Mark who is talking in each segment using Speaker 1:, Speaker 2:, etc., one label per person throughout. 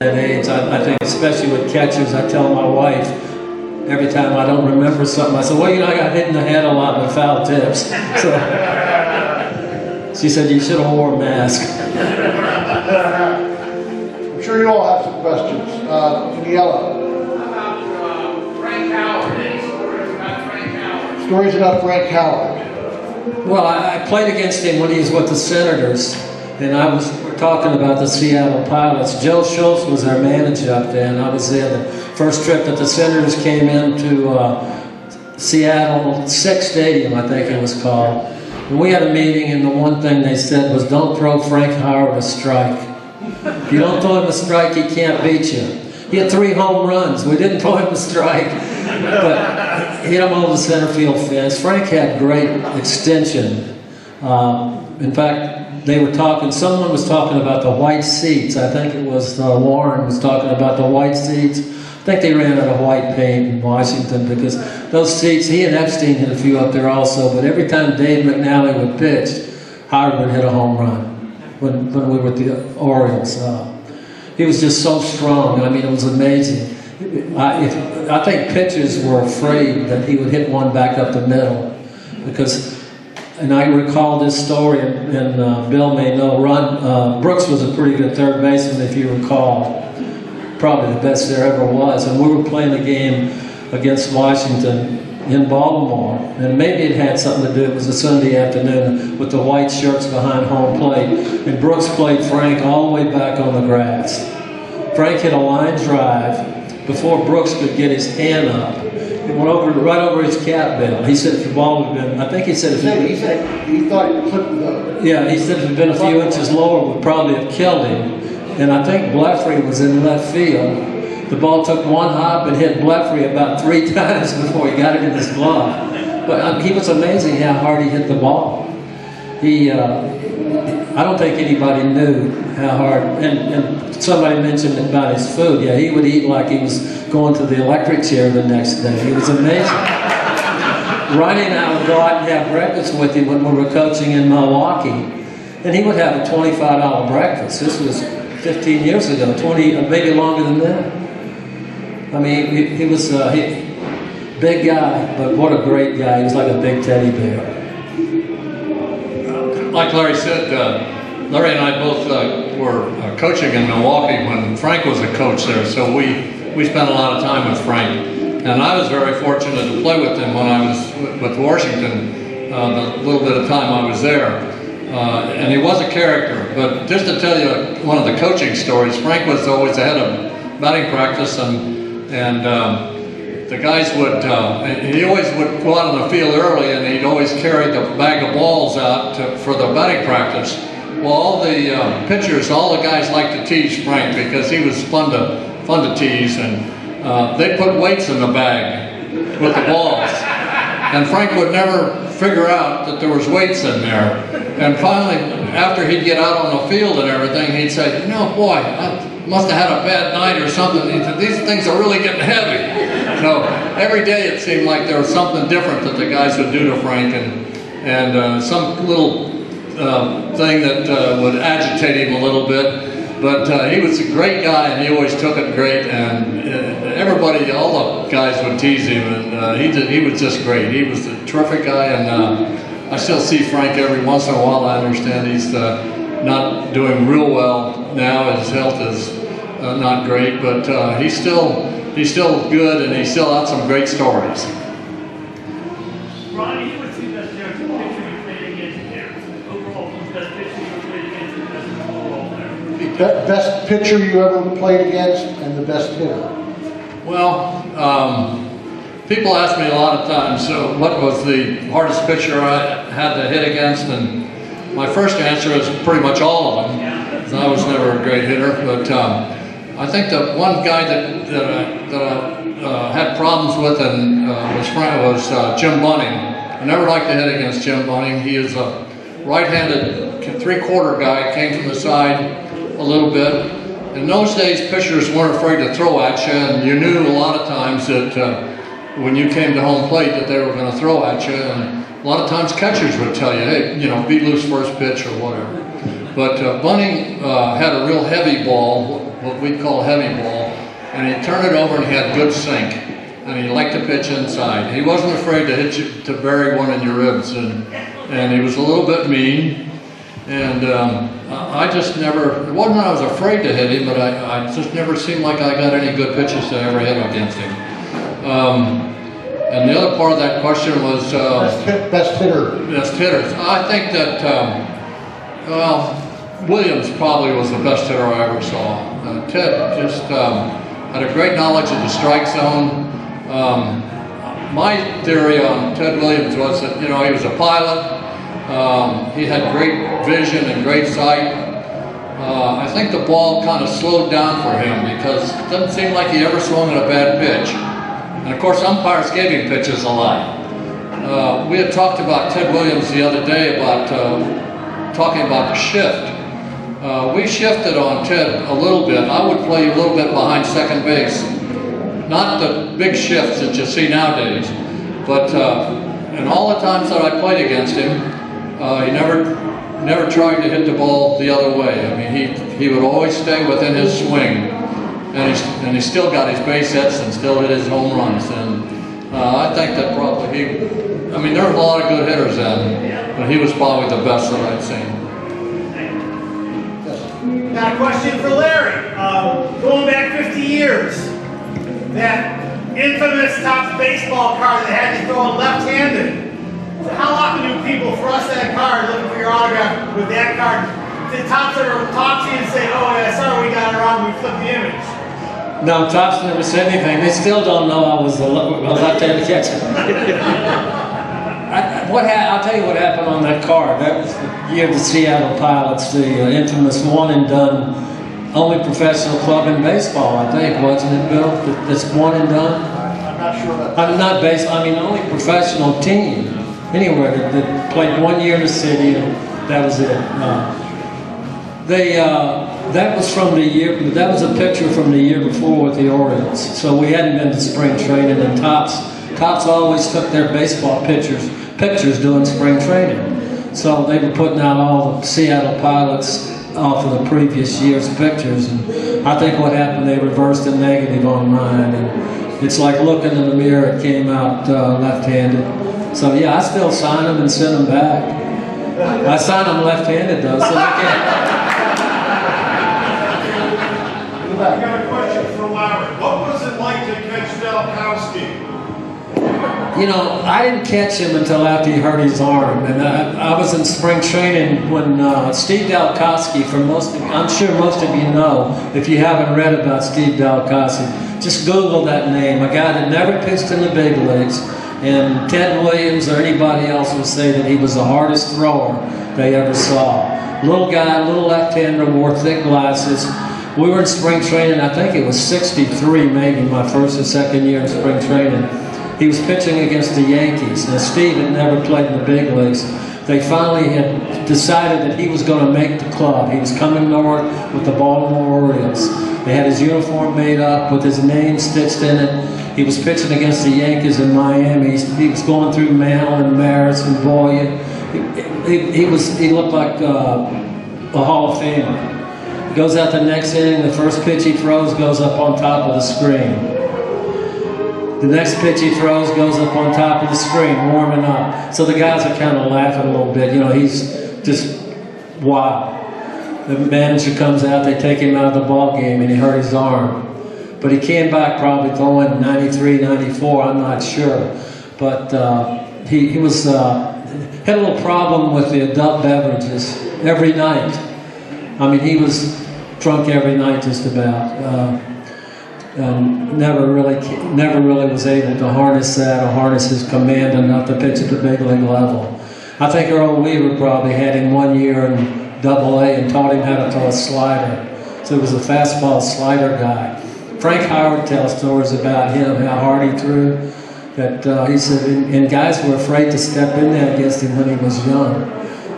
Speaker 1: At age, I think especially with catchers, I tell my wife every time I don't remember something, I say, well, I got hit in the head a lot with foul tips. So she said, you should have wore a mask.
Speaker 2: I'm sure you all have some questions. Daniela.
Speaker 3: About Frank Howard, any stories about Frank Howard?
Speaker 2: Stories about Frank Howard.
Speaker 1: Well, I played against him when he was with the Senators, and we're talking about the Seattle Pilots. Joe Schultz was our manager up there, and I was there the first trip that the Senators came into Seattle, Six Stadium, I think it was called. And we had a meeting, and the one thing they said was, don't throw Frank Howard a strike. If you don't throw him a strike, he can't beat you. He had 3 home runs. We didn't throw him a strike, but hit him over the center field fence. Frank had great extension. In fact, someone was talking about the white seats. I think it was Warren was talking about the white seats. I think they ran out of white paint in Washington because those seats, he and Epstein hit a few up there also, but every time Dave McNally would pitch, Howard would hit a home run when we were at the Orioles. He was just so strong. I mean, it was amazing. I think pitchers were afraid that he would hit one back up the middle because, and I recall this story, and Bill may know, Brooks was a pretty good third baseman, if you recall. Probably the best there ever was. And we were playing a game against Washington in Baltimore, and maybe it had something to do, it was a Sunday afternoon, with the white shirts behind home plate, and Brooks played Frank all the way back on the grass. Frank hit a line drive before Brooks could get his hand up. It went right over his cap bill. He said if the ball would have been, I think he said
Speaker 2: He said he thought it clipped the...
Speaker 1: Yeah, he said if it had been a few inches lower, it would probably have killed him. And I think Blefary was in left field. The ball took one hop and hit Blefary about 3 times before he got it in his glove. But he was amazing how hard he hit the ball. I don't think anybody knew how hard, and somebody mentioned about his food. Yeah, he would eat like he was going to the electric chair the next day. He was amazing. Ronnie and I would go out and have breakfast with him when we were coaching in Milwaukee, and he would have a $25 breakfast. This was 15 years ago, 20, maybe longer than that. I mean, he was a big guy, but what a great guy. He was like a big teddy bear.
Speaker 4: Like Larry said, Larry and I both were coaching in Milwaukee when Frank was a coach there, so we spent a lot of time with Frank. And I was very fortunate to play with him when I was with Washington, the little bit of time I was there. And he was a character, but just to tell you one of the coaching stories, Frank was always ahead of batting practice, and the guys would, he always would go out on the field early, and he'd always carry the bag of balls out for the batting practice. Well, all the pitchers, all the guys liked to tease Frank because he was fun to tease, and they'd put weights in the bag with the balls. And Frank would never figure out that there was weights in there. And finally, after he'd get out on the field and everything, he'd say, boy, I must have had a bad night or something. He said, these things are really getting heavy. So every day it seemed like there was something different that the guys would do to Frank, and some little thing that would agitate him a little bit. But he was a great guy, and he always took it great, and everybody, all the guys would tease him, and he was just great. He was a terrific guy, and I still see Frank every once in a while. I understand he's not doing real well now. His health is not great, but he's still good, and he still has some great stories.
Speaker 5: Ronnie, you would see that there's a pitcher you played against here. Overall, who's the best pitcher you played against and best overall there?
Speaker 2: Best pitcher you ever played against and the best hitter?
Speaker 4: Well, people ask me a lot of times, what was the hardest pitcher I had to hit against, and my first answer is pretty much all of them. I was never a great hitter, but I think the one guy that I had problems with and was Jim Bunning. I never liked to hit against Jim Bunning. He is a right-handed three-quarter guy, came from the side a little bit. In those days, pitchers weren't afraid to throw at you, and you knew a lot of times that when you came to home plate that they were going to throw at you, and a lot of times catchers would tell you, hey, be loose first pitch or whatever. But Bunning had a real heavy ball, what we call heavy ball, and he'd turn it over and he had good sink, and he liked to pitch inside. He wasn't afraid to hit you, to bury one in your ribs, and he was a little bit mean, and I just never, it wasn't that I was afraid to hit him, but I just never seemed like I got any good pitches to ever hit against him. And the other part of that question was
Speaker 2: Best hitter.
Speaker 4: best hitters. I think that well, Williams probably was the best hitter I ever saw. Ted just had a great knowledge of the strike zone. My theory on Ted Williams was that, you know, he was a pilot. He had great vision and great sight. I think the ball kind of slowed down for him because it doesn't seem like he ever swung at a bad pitch. And of course, umpires gave him pitches a lot. We had talked about Ted Williams the other day about talking about the shift. We shifted on Ted a little bit. I would play a little bit behind second base. Not the big shifts that you see nowadays, but in all the times that I played against him, he never tried to hit the ball the other way. I mean, he would always stay within his swing, and he still got his base hits and still hit his home runs. And I think that probably I mean, there were a lot of good hitters then, but he was probably the best that I'd seen.
Speaker 6: Got a question for Larry. Going back 50 years, that infamous Topps baseball card that had you throwing left-handed. So how often do people thrust that card looking for your autograph with that card? Did Topps ever talk to you and say, oh yeah, sorry, we got it wrong, we flipped the image?
Speaker 1: No, Topps never said anything. They still don't know I was a left-handed catcher. I'll tell you what happened on that card. That was the year of the Seattle Pilots, the infamous one and done, only professional club in baseball, I think, wasn't it, Bill? That's one and done?
Speaker 2: I'm not sure that.
Speaker 1: I'm not baseball, I mean only professional team anywhere that played 1 year in the city, and that was it. That was from the year, that was a picture from the year before with the Orioles. So we hadn't been to spring training, and Topps always took their baseball pictures doing spring training. So they were putting out all the Seattle Pilots off of the previous year's pictures, and I think what happened, they reversed a negative on mine, and it's like looking in the mirror, it came out left-handed. So yeah, I still sign them and send them back. I sign them left-handed though, so they can't.
Speaker 7: I got a question for Larry. What was it like to catch Dalkowski?
Speaker 1: You know, I didn't catch him until after he hurt his arm, and I was in spring training when Steve Dalkowski, I'm sure most of you know, if you haven't read about Steve Dalkowski, just Google that name, a guy that never pitched in the big leagues, and Ted Williams or anybody else will say that he was the hardest thrower they ever saw. Little guy, little left-hander, wore thick glasses. We were in spring training, I think it was 63 maybe, my first or second year in spring training. He was pitching against the Yankees. Now, Steve had never played in the big leagues. They finally had decided that he was going to make the club. He was coming north with the Baltimore Orioles. They had his uniform made up with his name stitched in it. He was pitching against the Yankees in Miami. He was going through Mantle and Maris and Boyd. He looked like a Hall of Famer. He goes out the next inning. The first pitch he throws goes up on top of the screen. The next pitch he throws goes up on top of the screen, warming up. So the guys are kind of laughing a little bit. You know, he's just, wow. The manager comes out, they take him out of the ball game, and he hurt his arm. But he came back probably going 93, 94, I'm not sure. But he was had a little problem with the adult beverages every night. I mean, he was drunk every night just about. Never really was able to harness that or harness his command enough to pitch at the big league level. I think Earl Weaver probably had him 1 year in Double-A and taught him how to throw a slider. So he was a fastball slider guy. Frank Howard tells stories about him, how hard he threw. That he said, and guys were afraid to step in there against him when he was young.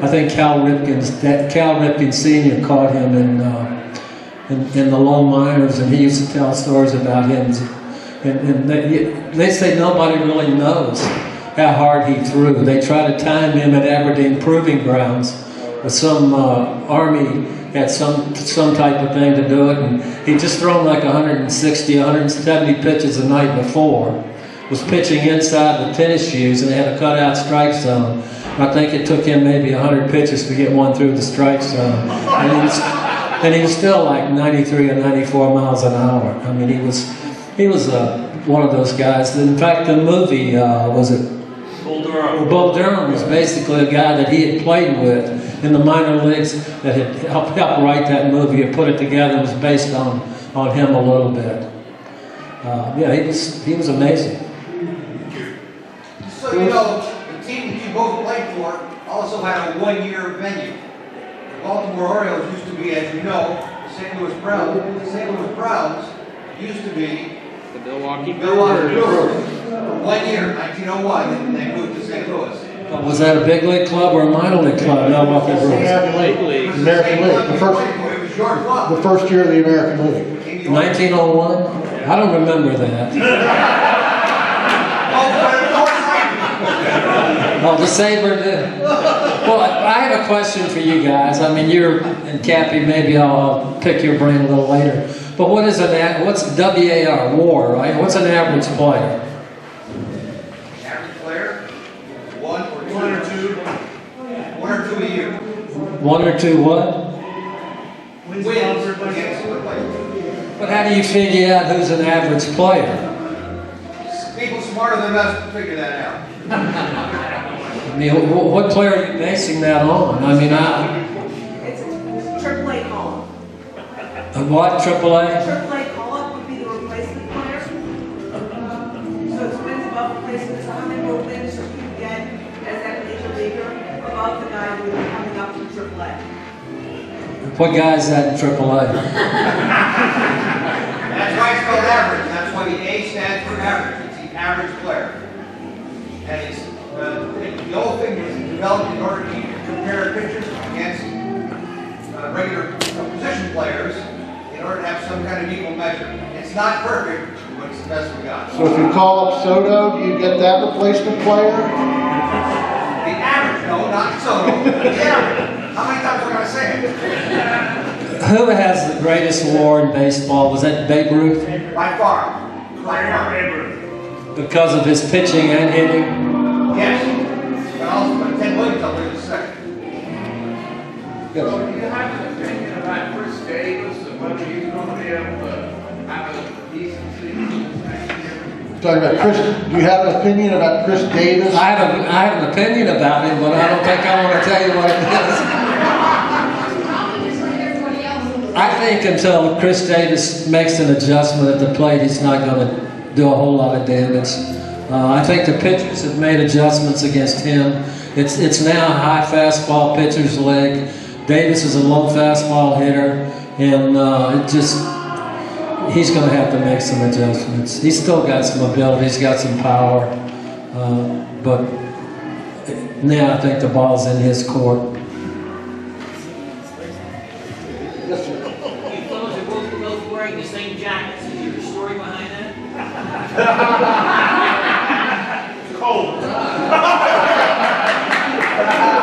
Speaker 1: I think Cal Ripken Sr. caught him in the low minors, and he used to tell stories about him. And they say nobody really knows how hard he threw. They try to time him at Aberdeen Proving Grounds with some Army, had some type of thing to do it, and he'd just thrown like 160, 170 pitches the night before. Was pitching inside the tennis shoes, and they had a cutout strike zone. I think it took him maybe 100 pitches to get one through the strike zone, and he was still like 93 or 94 miles an hour. I mean, he was one of those guys. In fact, the movie was it?
Speaker 5: Bull Durham.
Speaker 1: Bull Durham was basically a guy that he had played with in the minor leagues that had helped write that movie and put it together. It was based on him a little bit. Yeah, he was amazing.
Speaker 8: So you know, the team that you both played for also had a one-year venue. The Baltimore Orioles used to be, as you know, the St. Louis Browns. The St. Louis Browns used to be
Speaker 3: The Milwaukee
Speaker 8: Brewers. For 1 year, 1901, and they moved to St. Louis.
Speaker 1: Was that a big league club or a minor league club? Milwaukee Brewers.
Speaker 2: American League.
Speaker 8: It was
Speaker 2: American
Speaker 8: the same
Speaker 2: League.
Speaker 8: club
Speaker 2: The
Speaker 8: you
Speaker 2: first,
Speaker 8: played for. It was your club.
Speaker 2: the first year of the American League.
Speaker 1: 1901? I don't remember that. Oh, the SABR did. Well, I have a question for you guys. I mean, and Cappy, maybe I'll pick your brain a little later. But what's WAR, WAR, right? What's an average player?
Speaker 8: Average player, one or two. 1 or 2 a year.
Speaker 1: 1 or 2 what?
Speaker 8: Wins against the player.
Speaker 1: But how do you figure out who's an average player?
Speaker 8: People smarter than us can figure that out.
Speaker 1: I mean, what player are you basing that on? I mean,
Speaker 9: It's AAA call-up.
Speaker 1: what, AAA?
Speaker 9: AAA call-up would be the replacement player. So it's wins above replacement. So how many more wins do you get as that major leaguer above the guy who is coming up from AAA?
Speaker 1: What guy's that in AAA?
Speaker 8: That's why it's called average. That's why the A stands for average. It's the average player. And it's the whole thing was developed in order to compare pitchers against regular position players in order to have some kind of equal measure. It's not perfect, but it's the best we got.
Speaker 2: So if you call up Soto, do you get that replacement player?
Speaker 8: The average, no, not Soto. The average. How many times am I going to say it?
Speaker 1: Who has the greatest WAR in baseball? Was that Babe Ruth?
Speaker 8: By far. By far.
Speaker 1: Because of his pitching and hitting?
Speaker 8: Yes. But Ted Williams up there is second.
Speaker 2: Yes.
Speaker 3: So do you have an opinion about Chris Davis and whether he's going to be able to have a decent season next year?
Speaker 2: Talking about Chris, do you have an opinion about Chris Davis?
Speaker 1: I have an opinion about him, but I don't think I want to tell you what it is. I think until Chris Davis makes an adjustment at the plate, he's not going to do a whole lot of damage. I think the pitchers have made adjustments against him. It's now a high fastball pitcher's league. Davis is a low fastball hitter, and he's going to have to make some adjustments. He's still got some ability, he's got some power, but now I think the ball's in his court.
Speaker 2: Yes, sir.
Speaker 10: You fellows are both wearing the same jackets. Is there a story behind that?
Speaker 6: Cold.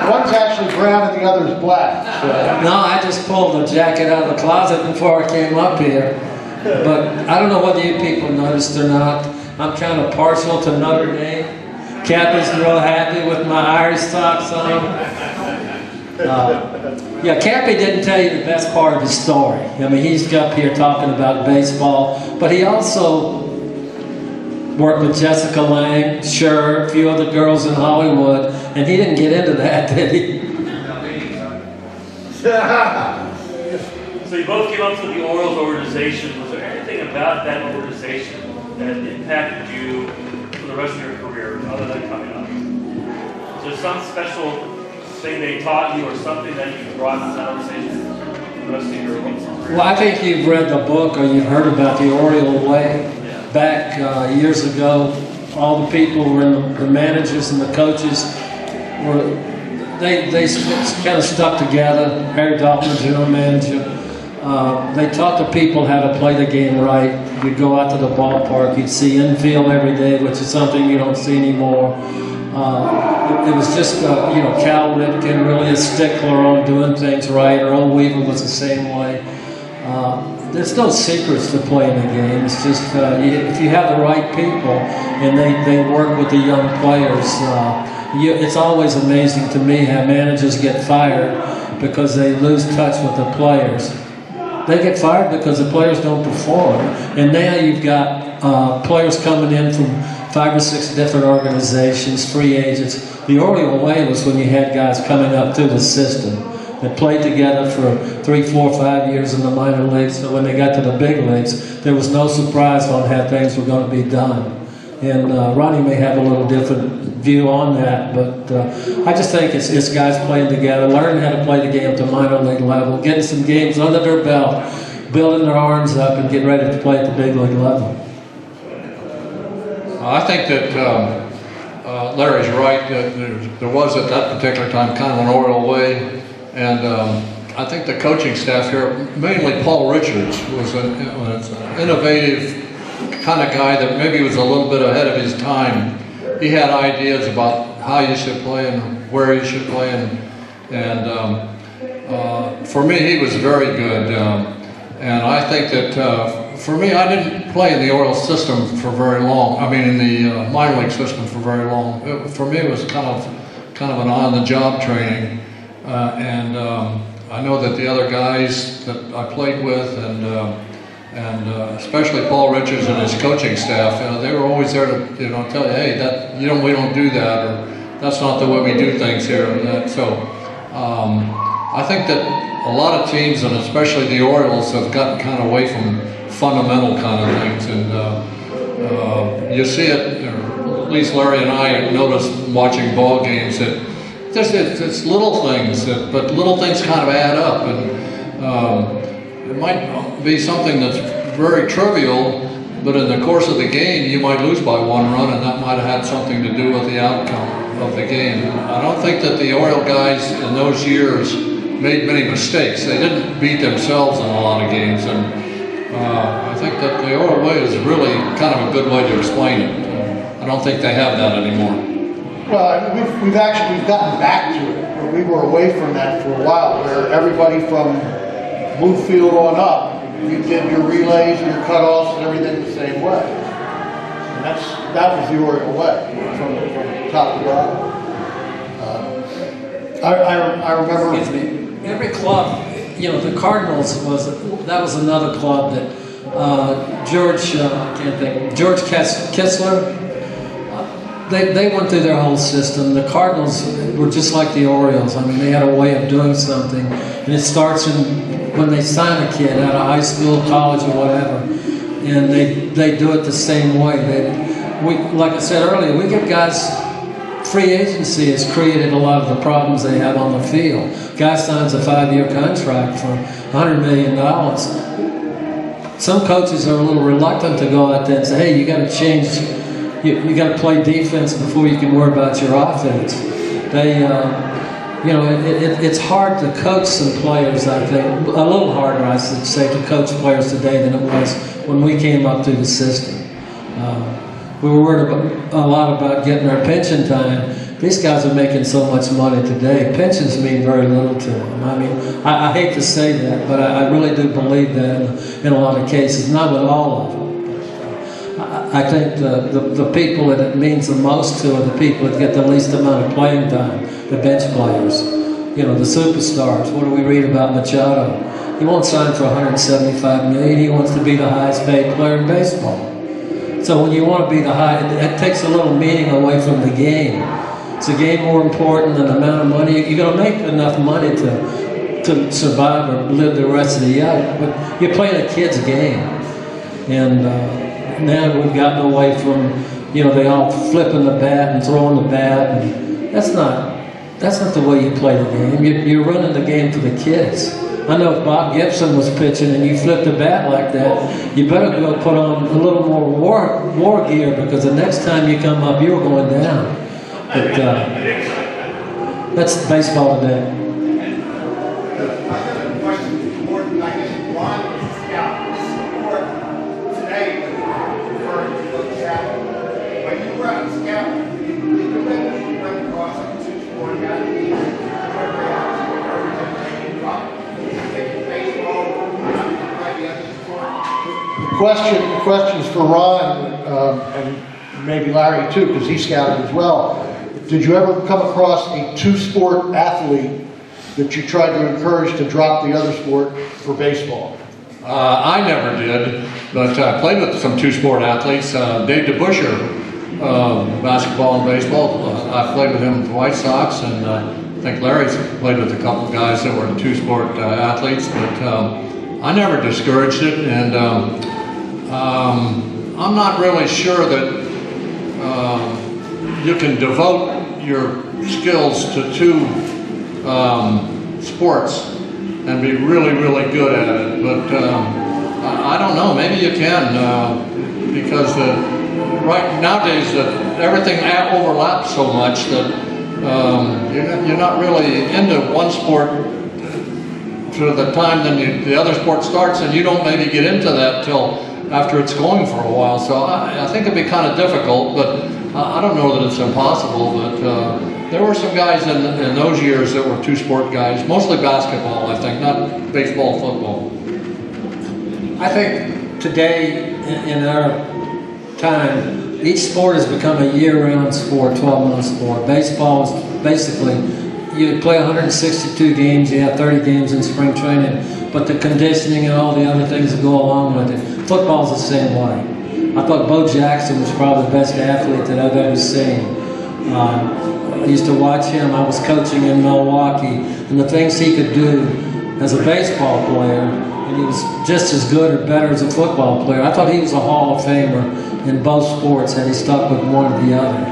Speaker 2: One's actually brown and the other's black. So.
Speaker 1: No, I just pulled the jacket out of the closet before I came up here. But I don't know whether you people noticed or not. I'm kind of partial to Notre Dame. Cappy's real happy with my Irish socks on. Yeah, Cappy didn't tell you the best part of his story. I mean, he's up here talking about baseball, but he also worked with Jessica Lange, Cher, a few other girls in Hollywood, and he didn't get into that, did he?
Speaker 5: So you both came up to the Orioles organization. Was there anything about that organization that impacted you for the rest of your career, other than coming up? Is there some special thing they taught you, or something that you brought to that organization for the rest of your career?
Speaker 1: Well, I think you've read the book or you've heard about the Oriole Way. Back years ago, all the people were the managers and the coaches they kind of stuck together. Harry Dalton, the general manager. They taught the people how to play the game right. You'd go out to the ballpark, you'd see infield every day, which is something you don't see anymore. It was just, Cal Ripken, really a stickler on doing things right. Earl Weaver was the same way. There's no secrets to playing the game. It's just if you have the right people and they work with the young players, it's always amazing to me how managers get fired because they lose touch with the players. They get fired because the players don't perform. And now you've got players coming in from 5 or 6 different organizations, free agents. The Oriole way was when you had guys coming up through the system that played together for 3, 4, 5 years in the minor leagues. So when they got to the big leagues, there was no surprise on how things were going to be done. And Ronnie may have a little different view on that, but I just think it's guys playing together, learning how to play the game at the minor league level, getting some games under their belt, building their arms up, and getting ready to play at the big league level.
Speaker 4: I think that Larry's right. There was at that particular time kind of an Oriole way, and I think the coaching staff here, mainly Paul Richards, was an innovative kind of guy that maybe was a little bit ahead of his time. He had ideas about how you should play and where you should play, and for me, he was very good. And I think that for me, I didn't play in the Oriole system for very long. I mean, in the minor league system for very long. For me, it was kind of an on-the-job training. And I know that the other guys that I played with, and especially Paul Richards and his coaching staff, they were always there to tell you, hey, we don't do that, or that's not the way we do things here. So I think that a lot of teams, and especially the Orioles, have gotten kind of away from fundamental kind of things, and you see it, or at least Larry and I noticed watching ball games that it's little things, but little things kind of add up, and it might be something that's very trivial, but in the course of the game, you might lose by 1 run, and that might have had something to do with the outcome of the game. I don't think that the Oriole guys in those years made many mistakes. They didn't beat themselves in a lot of games, and I think that the Oriole way is really kind of a good way to explain it. I don't think they have that anymore.
Speaker 2: Well, we've gotten back to it. We were away from that for a while, where everybody from Bluefield on up, you did your relays and your cutoffs and everything the same way. And that was the Oriole way, from top to bottom. I remember.
Speaker 1: Excuse me. Every club, the Cardinals that was another club that George Kessler. They went through their whole system. The Cardinals were just like the Orioles. I mean, they had a way of doing something, and it starts when they sign a kid out of high school, college, or whatever, and they do it the same way. Like I said earlier, we give guys. Free agency has created a lot of the problems they have on the field. Guy signs a 5-year contract for $100 million. Some coaches are a little reluctant to go out there and say, hey, you got to change. You got to play defense before you can worry about your offense. It's hard to coach some players, I think. A little harder, I should say, to coach players today than it was when we came up through the system. We were worried a lot about getting our pension time. These guys are making so much money today. Pensions mean very little to them. I mean, I hate to say that, but I really do believe that in a lot of cases, not with all of them. I think the people that it means the most to are the people that get the least amount of playing time, the bench players. The superstars. What do we read about Machado? He won't sign for $175 million. He wants to be the highest paid player in baseball. So when you want to be the it takes a little meaning away from the game. Is the game more important than the amount of money? You're going to make enough money to survive or live the rest of the year, but you're playing a kid's game. And now we've gotten away from, they all flipping the bat and throwing the bat. And that's not the way you play the game. You're running the game for the kids. I know if Bob Gibson was pitching and you flipped the bat like that, you better go put on a little more war gear, because the next time you come up, you're going down. But that's baseball today.
Speaker 8: I have a question more than I guess Ron was a scout. Or today, referring to the scout. When you were out scouting, did you
Speaker 2: questions for Ron, and maybe Larry too, because he scouted as well. Did you ever come across a two-sport athlete that you tried to encourage to drop the other sport for baseball?
Speaker 4: I never did, but I played with some two-sport athletes. Dave DeBuscher, basketball and baseball. I played with him with the White Sox, and I think Larry's played with a couple of guys that were two-sport athletes, but I never discouraged it, and I'm not really sure that you can devote your skills to two sports and be really, really good at it. But I don't know, maybe you can, because right nowadays everything overlaps so much that you're not really into one sport to the time then the other sport starts, and you don't maybe get into that till after it's going for a while. So I think it'd be kind of difficult, but I don't know that it's impossible. But there were some guys in those years that were two-sport guys, mostly basketball, I think, not baseball, football.
Speaker 1: I think today, in our time, each sport has become a year-round sport, 12-month sport. Baseball is basically, you play 162 games, you have 30 games in spring training, but the conditioning and all the other things that go along with it. Football's the same way. I thought Bo Jackson was probably the best athlete that I've ever seen. I used to watch him. I was coaching in Milwaukee, and the things he could do as a baseball player, and he was just as good or better as a football player. I thought he was a Hall of Famer in both sports had he stuck with one or the other.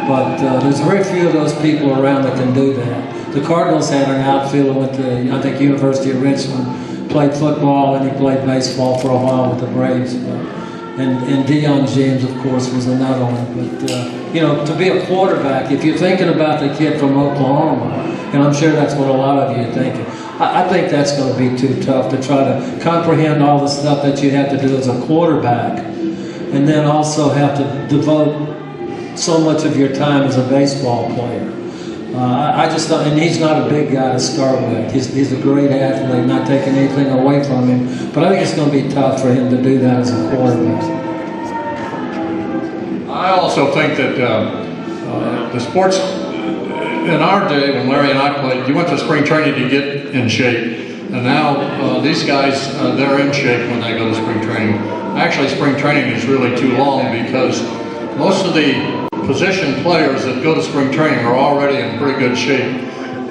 Speaker 1: But there's very few of those people around that can do that. The Cardinals had an outfielder with the, I think, University of Richmond, played football and he played baseball for a while with the Braves. And Deion James, of course, was another one. But, you know, to be a quarterback, if you're thinking about the kid from Oklahoma, and I'm sure that's what a lot of you are thinking, I think that's going to be too tough to try to comprehend all the stuff that you have to do as a quarterback, and then also have to devote so much of your time as a baseball player. I just thought, and he's not a big guy to start with. He's a great athlete, not taking anything away from him. But I think it's going to be tough for him to do that as a quarterback.
Speaker 4: I also think that the sports in our day, when Larry and I played, you went to spring training to get in shape. And now these guys, they're in shape when they go to spring training. Actually, spring training is really too long because most of the position players that go to spring training are already in pretty good shape,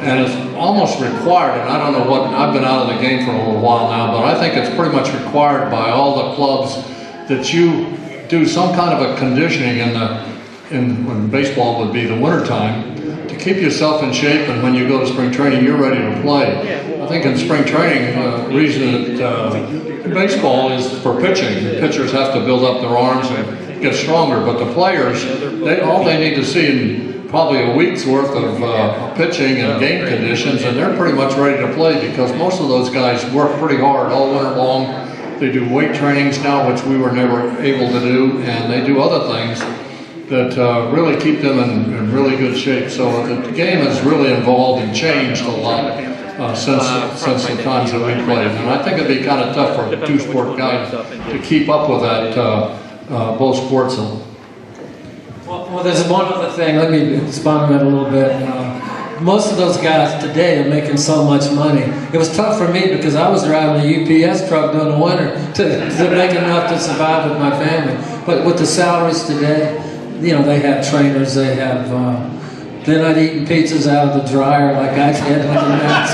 Speaker 4: and it's almost required, and I don't know what, I've been out of the game for a little while now, but I think it's pretty much required by all the clubs that you do some kind of a conditioning when baseball would be the winter time to keep yourself in shape, and when you go to spring training you're ready to play. I think in spring training, the reason that baseball is for pitching. The pitchers have to build up their arms and get stronger, but the players, all they need to see in probably a week's worth of pitching and game conditions, and they're pretty much ready to play because most of those guys work pretty hard all winter long. They do weight trainings now, which we were never able to do, and they do other things that really keep them in really good shape. So the game has really evolved and changed a lot since the times that we played, and I think it'd be kind of tough for a two-sport guy to keep up with that. Both sports.
Speaker 1: Well, there's one other thing. Let me expand on that a little bit. Most of those guys today are making so much money. It was tough for me because I was driving a UPS truck during the winter to make enough to survive with my family. But with the salaries today, you know, they have trainers, they have, they're not eating pizzas out of the dryer like I did with the Mets.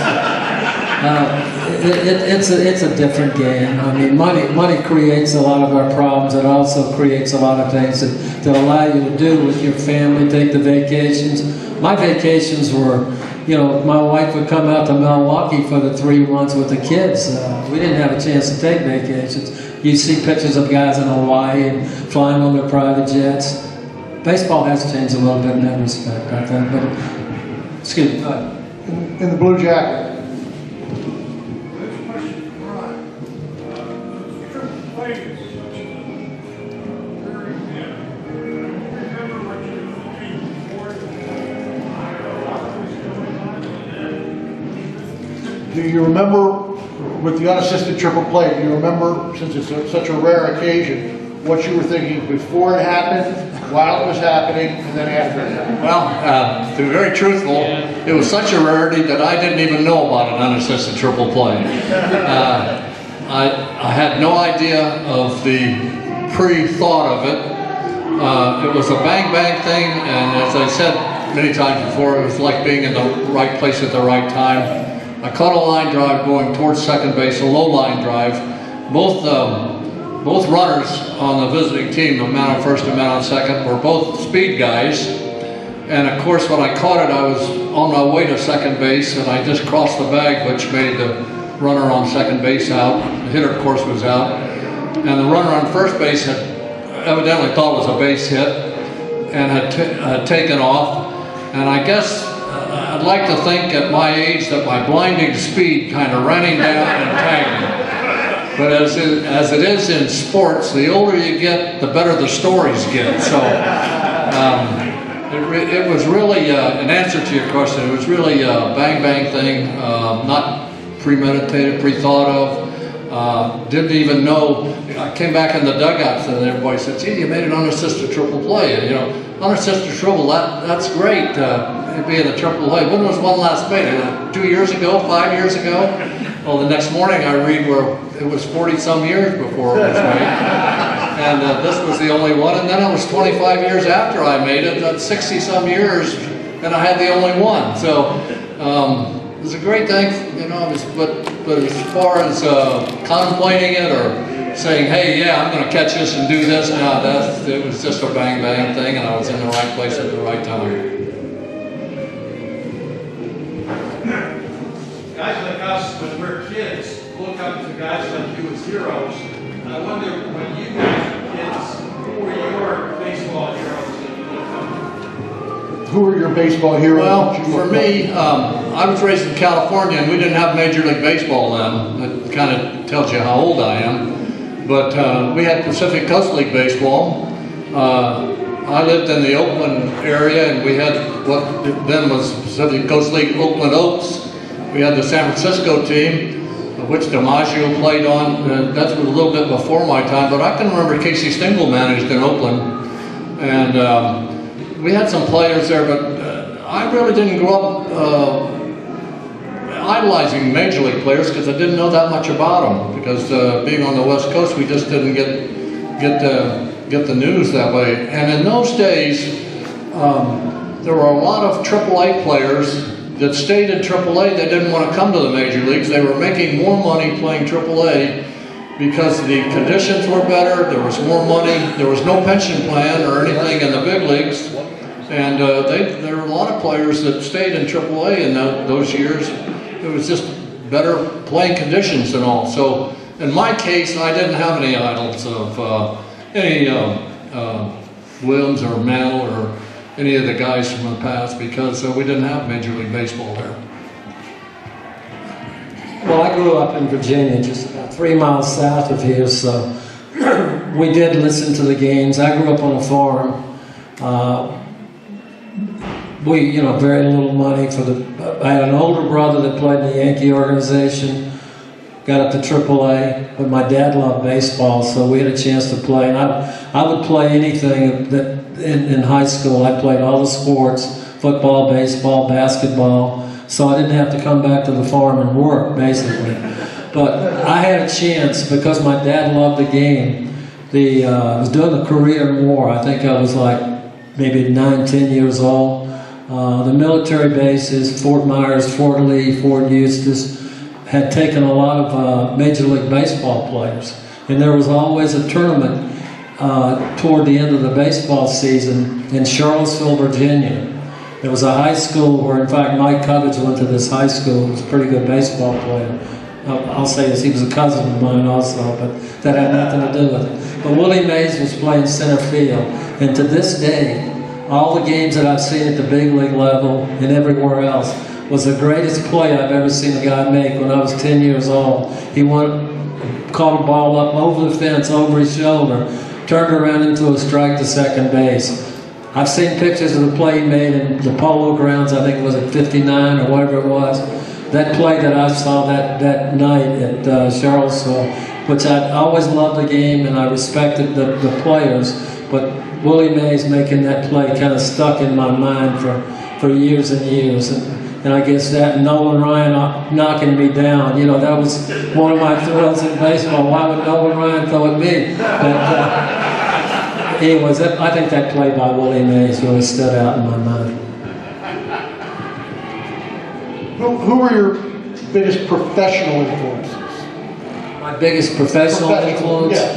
Speaker 1: It's a different game. I mean, money creates a lot of our problems. It also creates a lot of things that allow you to do with your family, take the vacations. My vacations were, you know, my wife would come out to Milwaukee for the 3 months with the kids. We didn't have a chance to take vacations. You see pictures of guys in Hawaii and flying on their private jets. Baseball has changed a little bit in that respect, I think. But, excuse me, go ahead.
Speaker 2: In the blue jacket. Do you remember with the unassisted triple play, do you remember, since it's such a rare occasion, what you were thinking before it happened, while it was happening, and then after it happened?
Speaker 4: Well, to be very truthful, it was such a rarity that I didn't even know about an unassisted triple play. I had no idea of the pre-thought of it. It was a bang-bang thing, and as I said many times before, it was like being in the right place at the right time. I caught a line drive going towards second base, a low line drive. Both runners on the visiting team, the man on first and man on second, were both speed guys. And of course, when I caught it, I was on my way to second base, and I just crossed the bag, which made the runner on second base out. The hitter, of course, was out. And the runner on first base had evidently thought it was a base hit and had taken off. And I guess I'd like to think at my age that my blinding speed kind of ran him down and tagged him. But as it is in sports, the older you get, the better the stories get. So it was really, in answer to your question, it was really a bang-bang thing, not premeditated, pre-thought of. Didn't even know. I came back in the dugouts and everybody said, "Gee, you made an unassisted triple play." And, you know, unassisted triple, that's great. Being a triple play. When was one last made? 2 years ago? 5 years ago? Well, the next morning I read where it was 40-some years before it was made. And this was the only one. And then it was 25 years after I made it. That's 60-some years, and I had the only one. So it was a great thing, you know. But as far as contemplating it or saying, "Hey, yeah, I'm going to catch this and do this," no, it was just a bang bang thing, and I was in the right place at the right time.
Speaker 7: Guys like us, when we're kids, look up to guys like you as heroes. I wonder, when you guys were kids, who were your baseball heroes that you looked up to?
Speaker 2: Who were your baseball heroes?
Speaker 4: Well, for me, I was raised in California, and we didn't have Major League Baseball then. That kind of tells you how old I am. But we had Pacific Coast League Baseball. I lived in the Oakland area, and we had what then was Pacific Coast League Oakland Oaks. We had the San Francisco team, which DiMaggio played on. That was a little bit before my time, but I can remember Casey Stengel managed in Oakland. And we had some players there, but I really didn't grow up idolizing Major League players because I didn't know that much about them. Because being on the West Coast, we just didn't get the news that way. And in those days, there were a lot of AAA players that stayed in AAA. They didn't want to come to the major leagues. They were making more money playing AAA because the conditions were better, there was more money, there was no pension plan or anything in the big leagues. And there were a lot of players that stayed in AAA in those years. It was just better playing conditions and all. So in my case, I didn't have any idols of any Williams or Mantle or any of the guys from the past because we didn't have Major League Baseball there.
Speaker 1: Well, I grew up in Virginia, just about 3 miles south of here, so we did listen to the games. I grew up on a farm. Very little money for I had an older brother that played in the Yankee organization, got up to AAA, but my dad loved baseball, so we had a chance to play. And I would play anything that in high school. I played all the sports, football, baseball, basketball, so I didn't have to come back to the farm and work, basically. But I had a chance because my dad loved the game. I was doing the Korean War. I think I was like maybe 9, 10 years old. The military bases, Fort Myers, Fort Lee, Fort Eustis, had taken a lot of Major League Baseball players. And there was always a tournament toward the end of the baseball season in Charlottesville, Virginia. There was a high school where, in fact, Mike Covage went to this high school. He was a pretty good baseball player. I'll say this, he was a cousin of mine also, but that had nothing to do with it. But Willie Mays was playing center field. And to this day, all the games that I've seen at the big league level and everywhere else was the greatest play I've ever seen a guy make when I was 10 years old. He caught a ball up over the fence, over his shoulder, turned around into a strike to second base. I've seen pictures of the play he made in the Polo Grounds, I think it was at 59 or whatever it was. that play that I saw that night at Charlottesville, which I always loved the game and I respected the players, but Willie Mays making that play kind of stuck in my mind for years and years. And I guess that Nolan Ryan knocking me down, that was one of my thrills in baseball. Why would Nolan Ryan throw at me? But anyways, I think that play by Willie Mays really stood out in my mind.
Speaker 2: Who were your biggest professional influences?
Speaker 1: My biggest professional influence?
Speaker 2: Yeah,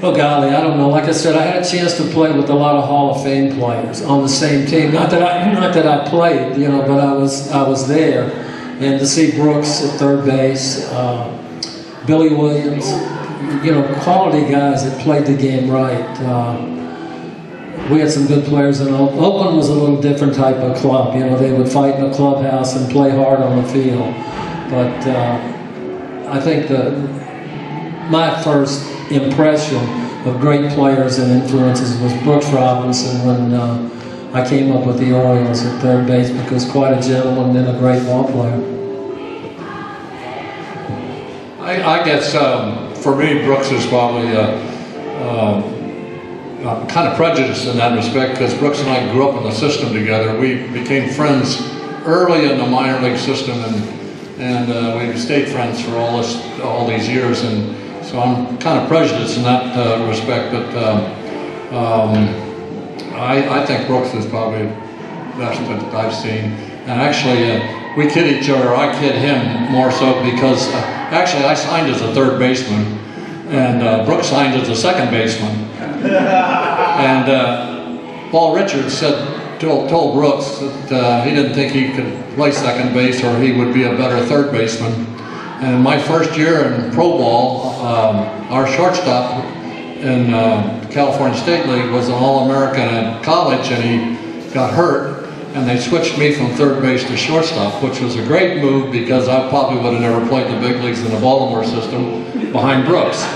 Speaker 1: oh golly, I don't know. Like I said, I had a chance to play with a lot of Hall of Fame players on the same team. Not that I played, but I was there. And to see Brooks at third base, Billy Williams, quality guys that played the game right. We had some good players in Oakland. Oakland was a little different type of club. They would fight in the clubhouse and play hard on the field. But I think my first impression of great players and influences was Brooks Robinson when I came up with the Orioles at third base, because quite a gentleman and a great ball player.
Speaker 4: I guess for me, Brooks is probably kind of prejudiced in that respect, because Brooks and I grew up in the system together. We became friends early in the minor league system, and we've stayed friends for all these years. And so I'm kind of prejudiced in that respect, but I think Brooks is probably the best that I've seen. And actually, we kid each other. I kid him more so because actually I signed as a third baseman, and Brooks signed as a second baseman. And Paul Richards told Brooks that he didn't think he could play second base or he would be a better third baseman. And in my first year in pro ball, our shortstop in the California State League was an All-American at college, and he got hurt, and they switched me from third base to shortstop, which was a great move because I probably would have never played in the big leagues in the Baltimore system behind Brooks.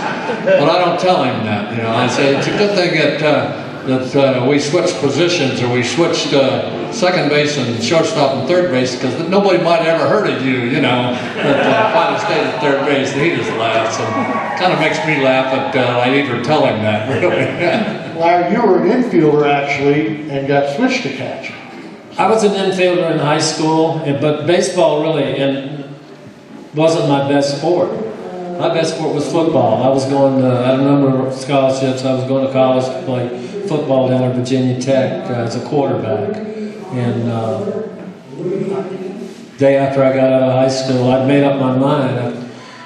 Speaker 4: But I don't tell him that. I say it's a good thing that we switched positions, or we switched second base and shortstop and third base, because nobody might have ever heard of you, that finally stayed at third base. And he just laughs, and kind of makes me laugh that I need to tell him that, really.
Speaker 2: Larry, you were an infielder actually, and got switched to catcher.
Speaker 1: I was an infielder in high school, but baseball really wasn't my best sport. My best sport was football. I was going to, I had a number of scholarships. I was going to college to play football down at Virginia Tech as a quarterback. And day after I got out of high school, I'd made up my mind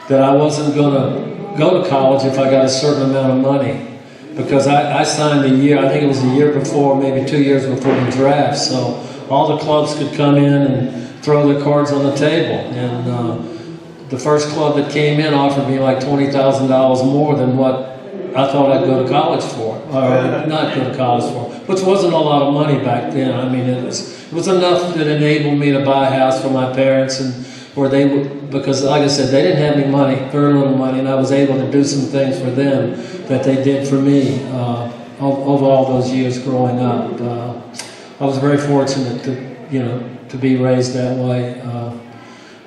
Speaker 1: that I wasn't going to go to college if I got a certain amount of money. Because I signed a year, I think it was a year before, maybe 2 years before the draft, so all the clubs could come in and throw their cards on the table. And the first club that came in offered me like $20,000 more than what I thought I'd go to college for, or not go to college for, which wasn't a lot of money back then. I mean, it was enough that enabled me to buy a house for my parents, and where they would, because like I said, they didn't have any money, very little money, and I was able to do some things for them that they did for me over all those years growing up. I was very fortunate to be raised that way,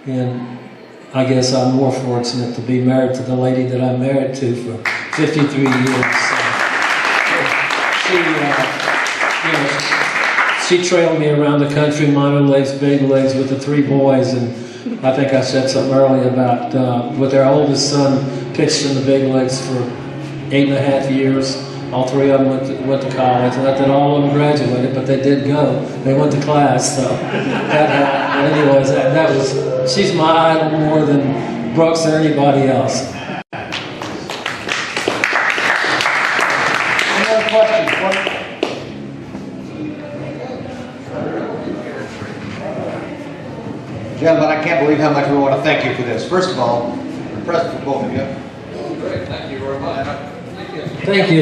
Speaker 1: and I guess I'm more fortunate to be married to the lady that I'm married to for 53 years. She trailed me around the country, minor leagues, big leagues, with the 3 boys, and I think I said something earlier about with our oldest son pitched in the big leagues for 8.5 years. All 3 of them went to college. Not that all of them graduated, but they did go. They went to class, so that happened. But anyways, that was, she's my idol more than Brooks or anybody else.
Speaker 2: Any other questions?
Speaker 8: Gentlemen, I can't believe how much we want to thank you for this. First of all, the present for both of you.
Speaker 4: Great, thank you very much.
Speaker 1: Thank you.